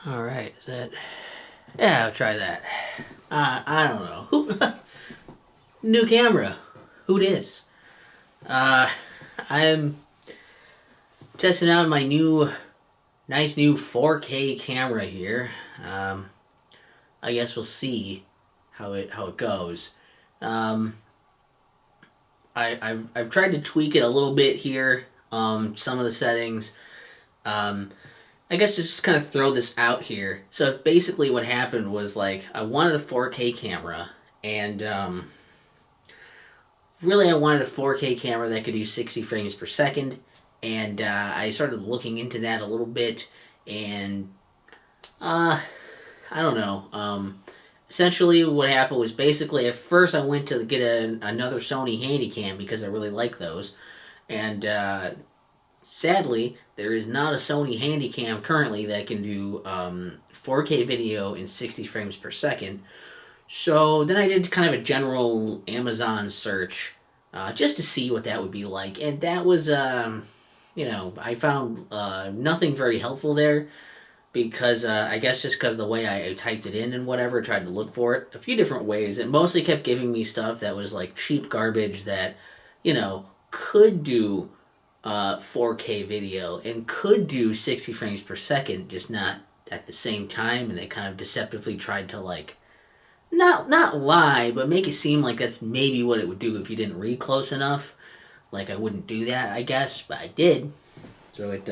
All right, is that? Yeah, I'll try that. I don't know. Who? New camera. Who dis? Uh, I'm testing out my nice new 4K camera here. I guess we'll see how it goes. Um, I've tried to tweak it a little bit here. Some of the settings. Um, I guess to just kind of throw this out here. So basically, what happened was like I wanted a 4K camera, and really I wanted a 4K camera that could do 60 frames per second, and I started looking into that a little bit, and I don't know. Essentially, what happened was basically at first I went to get another Sony Handycam because I really like those, and sadly, there is not a Sony Handycam currently that can do 4K video in 60 frames per second. So then I did kind of a general Amazon search just to see what that would be like. And that was, I found nothing very helpful there because I guess just because the way I typed it in and whatever, tried to look for it a few different ways. It mostly kept giving me stuff that was like cheap garbage that, could do 4K video and could do 60 frames per second, just not at the same time. And they kind of deceptively tried to like not lie, but make it seem like that's maybe what it would do if you didn't read close enough. Like I wouldn't do that, I guess, but I did. So it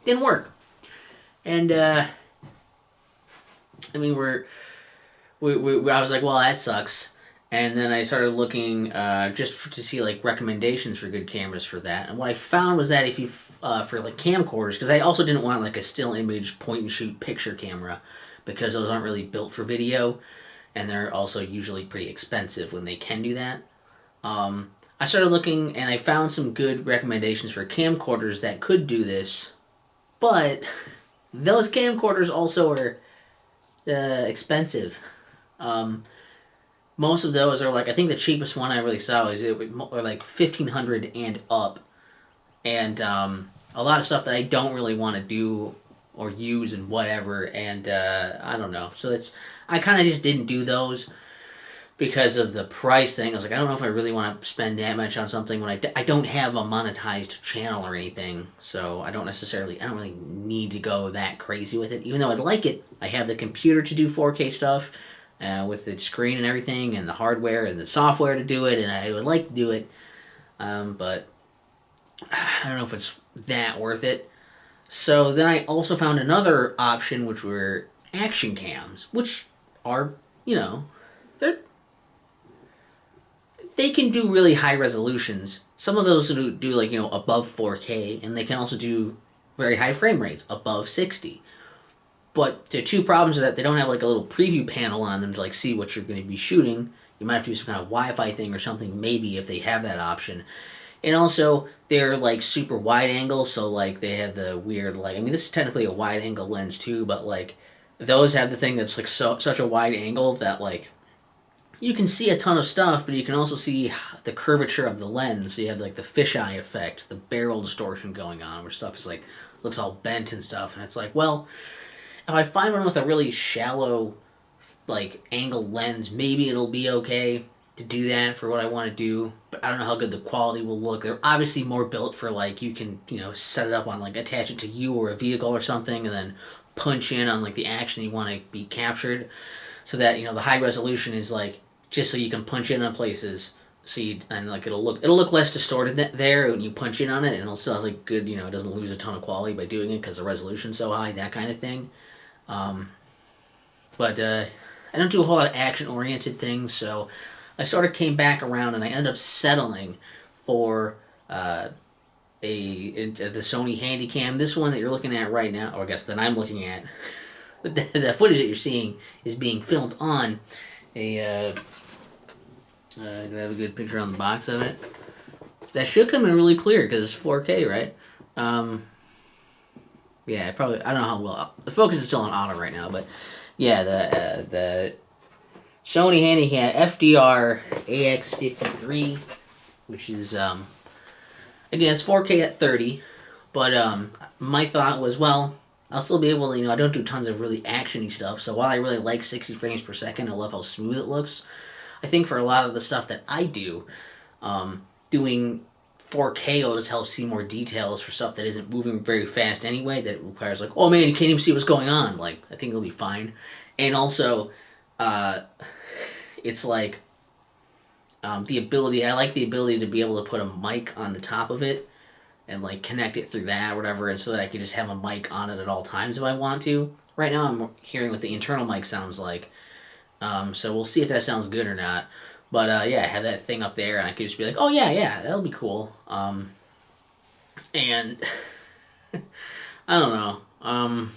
didn't work. And I mean, I was like, well, that sucks. And then I started looking to see like recommendations for good cameras for that. And what I found was that if you for like camcorders, because I also didn't want like a still image point and shoot picture camera, because those aren't really built for video, and they're also usually pretty expensive when they can do that. I started looking and I found some good recommendations for camcorders that could do this, but those camcorders also are expensive. Most of those are like, I think the cheapest one I really saw was like $1,500 and up, and a lot of stuff that I don't really want to do or use and whatever, and I don't know. So I kind of just didn't do those because of the price thing. I was like, I don't know if I really want to spend that much on something when I don't have a monetized channel or anything, so I don't really need to go that crazy with it. Even though I'd like it, I have the computer to do 4K stuff, with the screen and everything, and the hardware and the software to do it, and I would like to do it, but I don't know if it's that worth it. So then I also found another option, which were action cams, which are, they can do really high resolutions. Some of those do like, above 4K, and they can also do very high frame rates, above 60. But the two problems are that they don't have like a little preview panel on them to like see what you're going to be shooting. You might have to do some kind of Wi-Fi thing or something, maybe, if they have that option. And also, they're like super wide angle, so like they have the weird, like, I mean, this is technically a wide angle lens too, but like those have the thing that's like such a wide angle that like you can see a ton of stuff, but you can also see the curvature of the lens. So you have like the fisheye effect, the barrel distortion going on, where stuff is like looks all bent and stuff, and it's like, well, if I find one with a really shallow, like, angle lens, maybe it'll be okay to do that for what I want to do, but I don't know how good the quality will look. They're obviously more built for, like, you can, set it up on, like, attach it to you or a vehicle or something, and then punch in on, like, the action you want to be captured, so that, the high resolution is, like, just so you can punch in on places, it'll look less distorted there when you punch in on it, and it'll still have, like, good, it doesn't lose a ton of quality by doing it because the resolution's so high, that kind of thing. But I don't do a whole lot of action-oriented things, so I sort of came back around and I ended up settling for the Sony Handycam. This one that you're looking at right now, or I guess that I'm looking at, but the footage that you're seeing is being filmed on a. Do I have a good picture on the box of it? That should come in really clear because it's 4K, right? Yeah, I don't know how well. The focus is still on auto right now, but yeah, the Sony Handycam FDR-AX53, which is again, it's 4K at 30, but my thought was, well, I'll still be able to, I don't do tons of really actiony stuff. So while I really like 60 frames per second, I love how smooth it looks. I think for a lot of the stuff that I do, doing 4K will just help see more details for stuff that isn't moving very fast anyway. That requires like, oh man, you can't even see what's going on. Like, I think it'll be fine. And also, it's like the ability. I like the ability to be able to put a mic on the top of it and like connect it through that or whatever, and so that I can just have a mic on it at all times if I want to. Right now, I'm hearing what the internal mic sounds like, so we'll see if that sounds good or not. But yeah, I have that thing up there, and I could just be like, oh yeah, yeah, that'll be cool. And I don't know.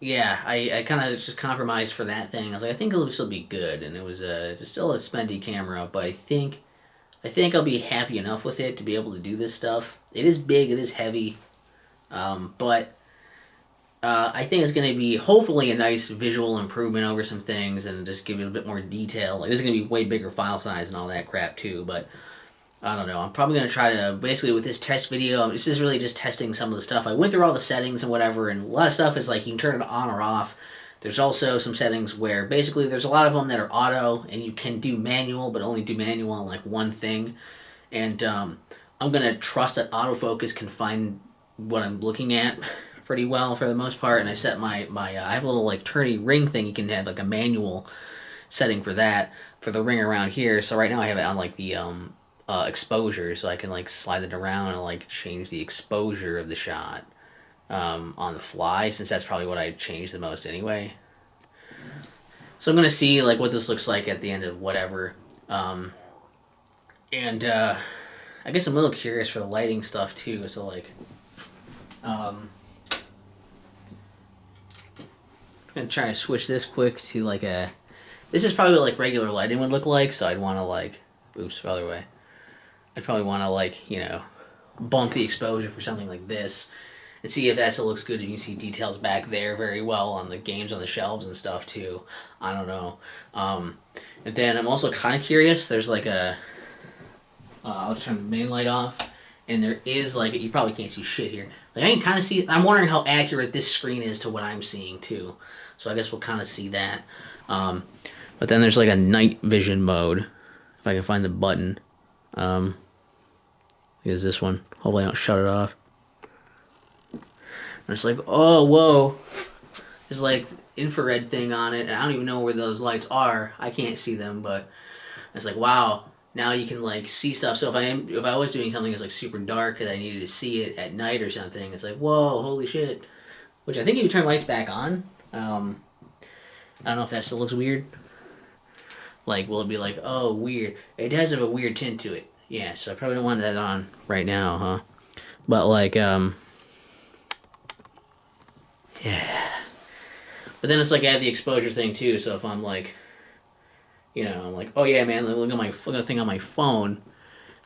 Yeah, I kind of just compromised for that thing. I was like, I think it'll still be good, and it was it's still a spendy camera, but I think I'll be happy enough with it to be able to do this stuff. It is big, it is heavy, but I think it's going to be hopefully a nice visual improvement over some things and just give you a bit more detail. Like, it's going to be way bigger file size and all that crap too, but I don't know. I'm probably going to try to, basically with this test video, this is really just testing some of the stuff. I went through all the settings and whatever, and a lot of stuff is like you can turn it on or off. There's also some settings where basically there's a lot of them that are auto, and you can do manual, but only do manual on like one thing. And I'm going to trust that autofocus can find what I'm looking at pretty well for the most part. And I set my I have a little like turny ring thing. You can have like a manual setting for that, for the ring around here. So right now I have it on like the exposure, so I can like slide it around and like change the exposure of the shot on the fly, since that's probably what I change the most anyway. So I'm gonna see like what this looks like at the end of whatever, and I guess I'm a little curious for the lighting stuff too. So like, I'm gonna try to switch this quick to like a. This is probably what like regular lighting would look like. So I'd want to like, oops, other way. I'd probably want to like, bump the exposure for something like this and see if that still looks good. You can see details back there very well on the games on the shelves and stuff too. I don't know. And then I'm also kind of curious. There's like a, I'll turn the main light off, and there is like, you probably can't see shit here. Like I can kind of see, I'm wondering how accurate this screen is to what I'm seeing too. So I guess we'll kind of see that. But then there's like a night vision mode, if I can find the button. Is this one. Hopefully I don't shut it off. And it's like, oh, whoa. There's like infrared thing on it, and I don't even know where those lights are. I can't see them, but it's like, wow. Now you can like see stuff. So if I was doing something that's like super dark and I needed to see it at night or something, it's like, whoa, holy shit. Which I think if you turn lights back on, I don't know if that still looks weird. Like, will it be like, oh, weird. It does have a weird tint to it. Yeah, so I probably don't want that on right now, huh? But like, yeah. But then it's like I have the exposure thing too, so if I'm like, I'm like, oh yeah, man, look at the thing on my phone.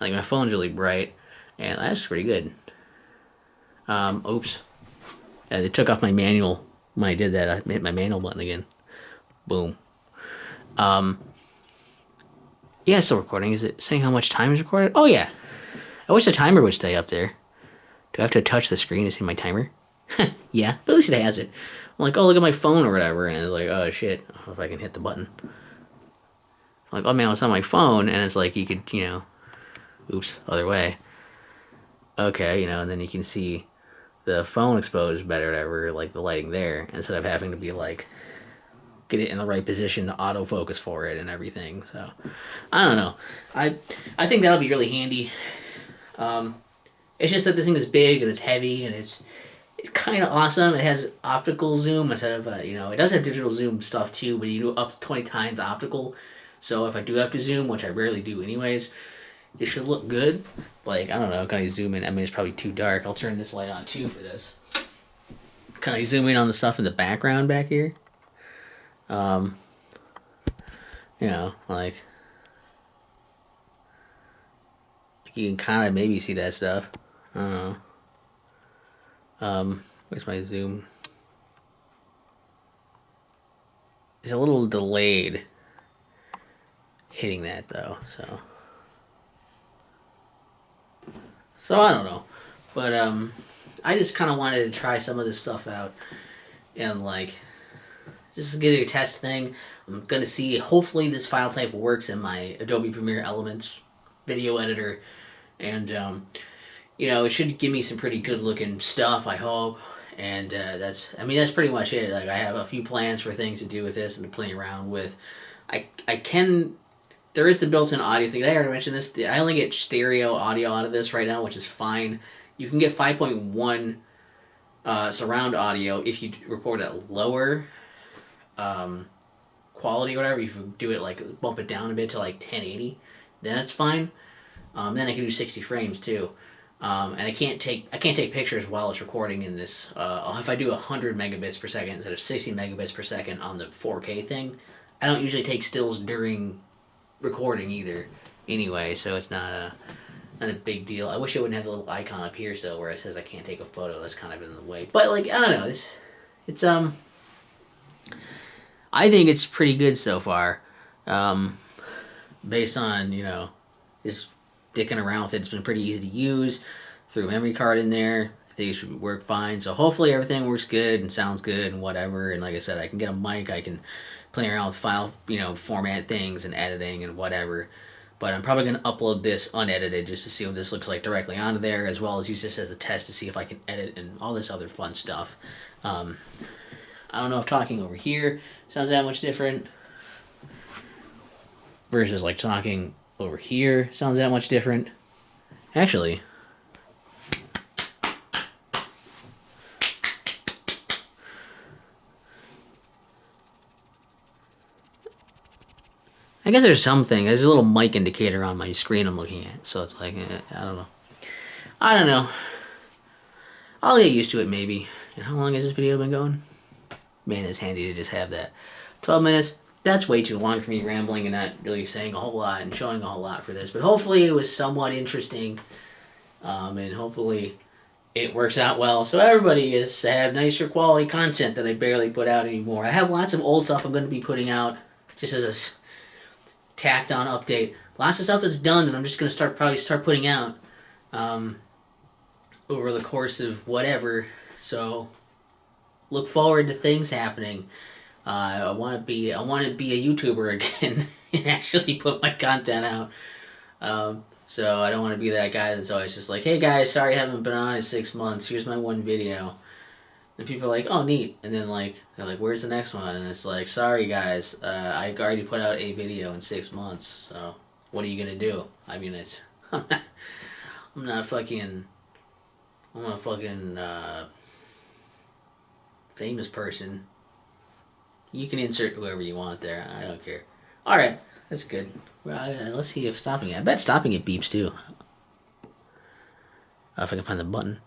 Like, my phone's really bright, and that's pretty good. Oops. Yeah, they took off my manual. When I did that, I hit my manual button again. Boom. Yeah, it's still recording. Is it saying how much time is recorded? Oh, yeah. I wish the timer would stay up there. Do I have to touch the screen to see my timer? Yeah, but at least it has it. I'm like, oh, look at my phone or whatever, and it's like, oh, shit. I don't know if I can hit the button. I'm like, oh, man, it's on my phone, and it's like, you could, oops, other way. Okay, and then you can see the phone exposed better or whatever, like the lighting there, instead of having to be like, get it in the right position to autofocus for it and everything. So I don't know. I think that'll be really handy. It's just that this thing is big and it's heavy and it's kind of awesome. It has optical zoom instead of it does have digital zoom stuff too, but you do up to 20 times optical. So if I do have to zoom, which I rarely do anyways, it should look good. Like, I don't know, can I zoom in? I mean, it's probably too dark. I'll turn this light on too for this. Can I zoom in on the stuff in the background back here? Like you can kind of maybe see that stuff. I don't know. Where's my zoom? It's a little delayed hitting that though, so I don't know. But I just kind of wanted to try some of this stuff out and like just get a test thing. I'm gonna see. Hopefully, this file type works in my Adobe Premiere Elements video editor, and you know, it should give me some pretty good looking stuff. I hope. And that's pretty much it. Like, I have a few plans for things to do with this and to play around with. I can. There is the built-in audio thing. Did I already mention this? I only get stereo audio out of this right now, which is fine. You can get 5.1 surround audio if you record at lower quality or whatever. If you do it like bump it down a bit to like 1080, then it's fine. Then I can do 60 frames too. And I can't take pictures while it's recording in this. If I do 100 megabits per second instead of 60 megabits per second on the 4K thing, I don't usually take stills during recording either. Anyway, so it's not a big deal. I wish it wouldn't have the little icon up here so where it says I can't take a photo. That's kind of in the way. But like, I don't know. It's I think it's pretty good so far. Based on, you know, just dicking around with it. It's been pretty easy to use. Threw a memory card in there. I think it should work fine. So hopefully everything works good and sounds good and whatever. And like I said, I can get a mic. I can play around with file, you know, format things and editing and whatever. But I'm probably going to upload this unedited just to see what this looks like directly onto there, as well as use this as a test to see if I can edit and all this other fun stuff. I don't know if talking over here sounds that much different versus like talking over here sounds that much different. Actually, I guess there's something. There's a little mic indicator on my screen I'm looking at, so it's like, I don't know. I don't know. I'll get used to it maybe. And how long has this video been going? Man, it's handy to just have that. 12 minutes. That's way too long for me rambling and not really saying a whole lot and showing a whole lot for this. But hopefully it was somewhat interesting. And hopefully it works out well. So everybody is to have nicer quality content that I barely put out anymore. I have lots of old stuff I'm going to be putting out just as a tacked on update. Lots of stuff that's done that I'm just going to probably start putting out over the course of whatever. So look forward to things happening. I want to be a YouTuber again and actually put my content out. So I don't want to be that guy that's always just like, hey guys, sorry I haven't been on in 6 months. Here's my one video. And people are like, oh neat. And then like they're like, where's the next one? And it's like, sorry guys, I already put out a video in 6 months. So what are you gonna do? I mean, I'm not a fucking famous person. You can insert whoever you want there. I don't care. All right, that's good. Well, let's see if stopping it. I bet stopping it beeps too. If I can find the button.